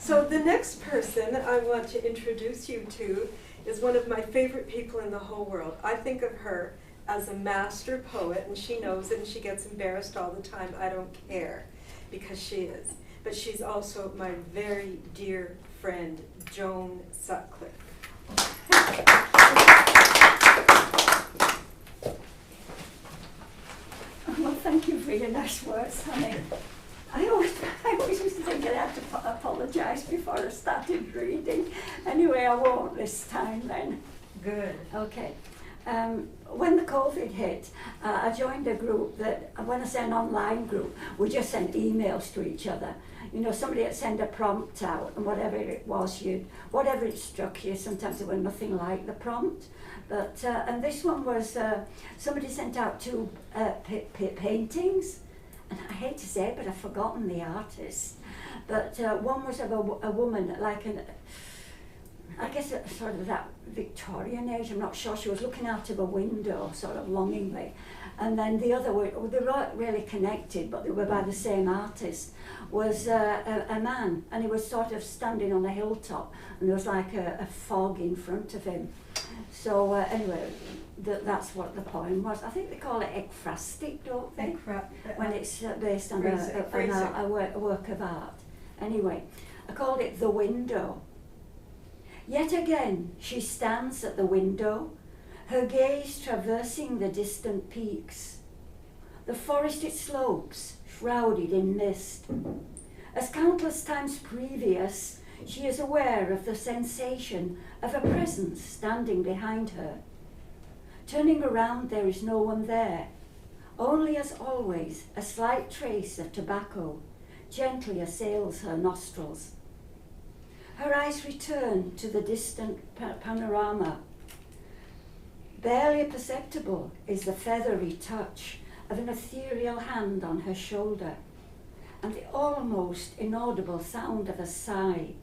So the next person I want to introduce you to is one of my favorite people in the whole world. I think of her as a master poet, and she knows it, and she gets embarrassed all the time. I don't care, because she is. But she's also my very dear friend, Joan Sutcliffe. Well, thank you for your nice words, honey. I always used to think I had to apologise before I started reading. Anyway, I won't this time then. Good. Okay. When the COVID hit, I joined a group that, when I say an online group, we just sent emails to each other. You know, somebody had sent a prompt out, and whatever it was, whatever it struck you, sometimes they were nothing like the prompt. But, and this one was, somebody sent out two paintings, and I hate to say it, but I've forgotten the artist. But one was of a woman, like I guess sort of that Victorian age, I'm not sure, she was looking out of a window, sort of longingly. And then the other, they weren't really connected, but they were by the same artist, was a man, and he was sort of standing on a hilltop, and there was like a fog in front of him. So anyway, that's what the poem was. I think they call it ekphrastic, don't they? When it's based on a work of art. Anyway, I called it The Window. Yet again, she stands at the window, her gaze traversing the distant peaks, the forested slopes shrouded in mist. As countless times previous, she is aware of the sensation of a presence standing behind her. Turning around, there is no one there, only as always a slight trace of tobacco gently assails her nostrils. Her eyes return to the distant panorama. Barely perceptible is the feathery touch of an ethereal hand on her shoulder, and the almost inaudible sound of a sigh.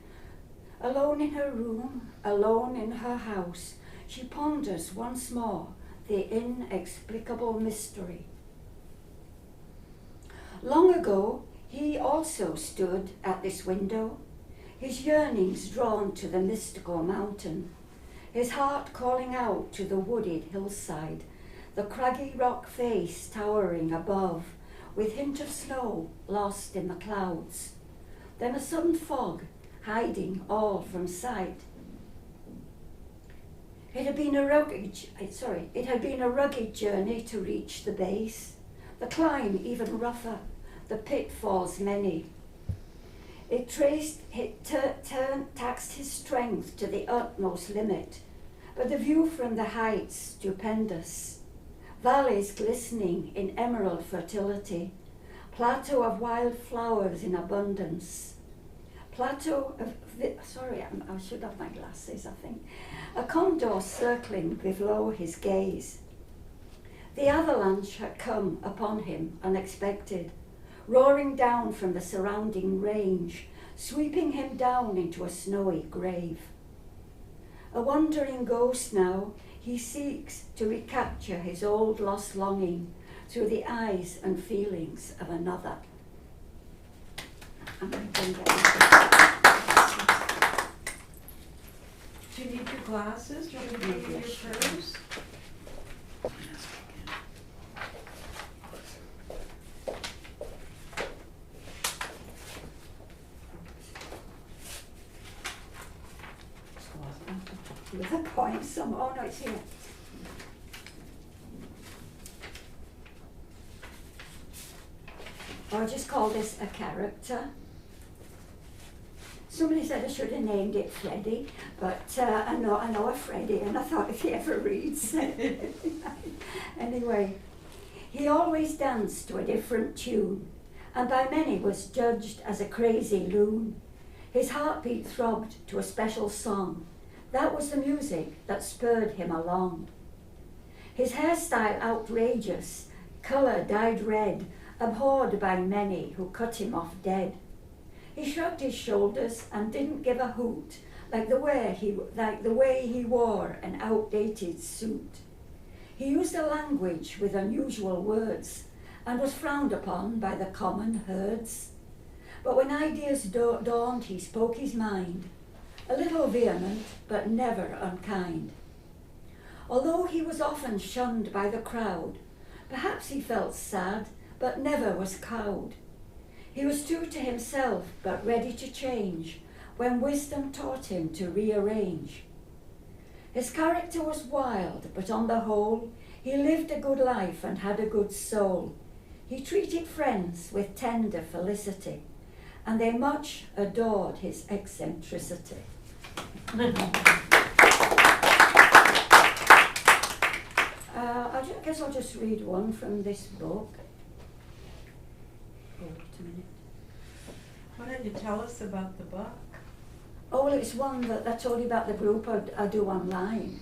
Alone in her room, alone in her house, she ponders once more the inexplicable mystery. Long ago, he also stood at this window, his yearnings drawn to the mystical mountain, his heart calling out to the wooded hillside, the craggy rock face towering above, with hint of snow lost in the clouds. Then a sudden fog, hiding all from sight. It had been a rugged journey to reach the base, the climb even rougher, the pitfalls many. It taxed his strength to the utmost limit, but the view from the heights stupendous. Valleys glistening in emerald fertility, plateau of wild flowers in abundance, plateau of, I should have my glasses, I think. A condor circling below his gaze. The avalanche had come upon him unexpected, roaring down from the surrounding range, sweeping him down into a snowy grave. A wandering ghost now, he seeks to recapture his old lost longing through the eyes and feelings of another. I'm going to bring that. Do you need your glasses? Do you want me to give you your purse? With a point, oh no, it's here. I'll just call this a character. Somebody said I should have named it Freddie, but I know a Freddie, and I thought if he ever reads. Anyway, he always danced to a different tune, and by many was judged as a crazy loon. His heartbeat throbbed to a special song. That was the music that spurred him along. His hairstyle outrageous, colour dyed red, abhorred by many who cut him off dead. He shrugged his shoulders and didn't give a hoot, like the way he wore an outdated suit. He used a language with unusual words and was frowned upon by the common herds. But when ideas dawned, he spoke his mind, a little vehement, but never unkind. Although he was often shunned by the crowd, perhaps he felt sad, but never was cowed. He was true to himself, but ready to change, when wisdom taught him to rearrange. His character was wild, but on the whole, he lived a good life and had a good soul. He treated friends with tender felicity, and they much adored his eccentricity. I guess I'll just read one from this book. Oh, wait a minute. Why don't you tell us about the book? Oh, well, it's one that I told you about the group I do online.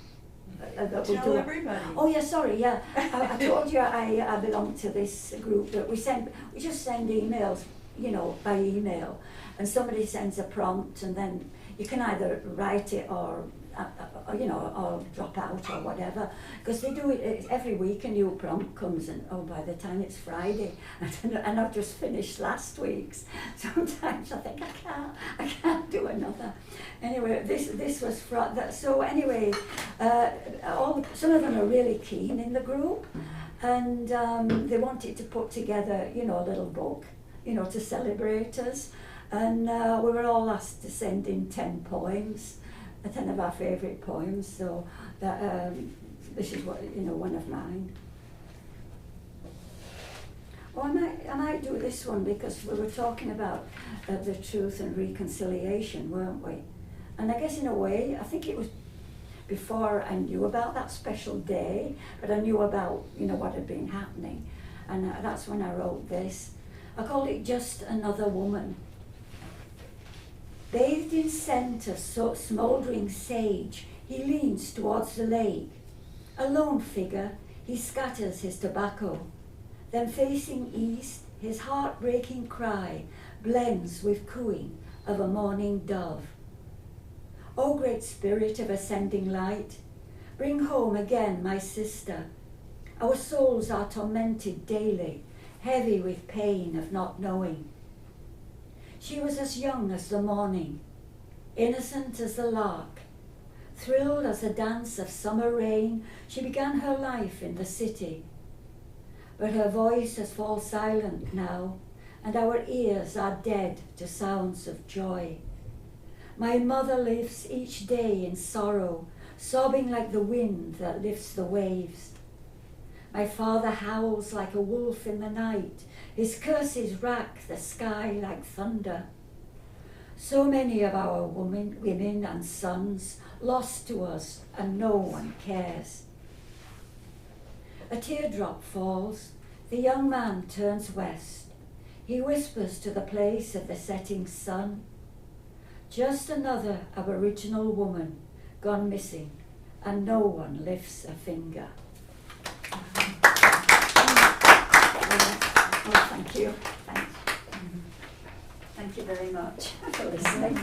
Tell everybody. Oh, yeah, sorry, yeah. I told you I belong to this group that we just send emails, by email. And somebody sends a prompt, and then you can either write it or drop out or whatever. Because they do it every week, a new prompt comes, and by the time it's Friday, and I've just finished last week's. Sometimes I think I can't do another. Anyway, this was so anyway, some of them are really keen in the group, and they wanted to put together, a little book, to celebrate us. And we were all asked to send in 10 poems, 10 of our favourite poems, so that this is one of mine. Oh, I might do this one because we were talking about the truth and reconciliation, weren't we? And I guess in a way, I think it was before I knew about that special day, but I knew about, what had been happening. And that's when I wrote this. I called it Just Another Woman. Bathed in scent of smouldering sage, he leans towards the lake. A lone figure, he scatters his tobacco. Then facing east, his heart-breaking cry blends with cooing of a morning dove. O great spirit of ascending light, bring home again my sister. Our souls are tormented daily, heavy with pain of not knowing. She was as young as the morning, innocent as the lark. Thrilled as a dance of summer rain, she began her life in the city. But her voice has fallen silent now, and our ears are dead to sounds of joy. My mother lives each day in sorrow, sobbing like the wind that lifts the waves. My father howls like a wolf in the night, his curses rack the sky like thunder. So many of our women and sons lost to us, and no one cares. A teardrop falls, the young man turns west. He whispers to the place of the setting sun. Just another Aboriginal woman gone missing, and no one lifts a finger. Oh, thank you. Thank you very much for listening.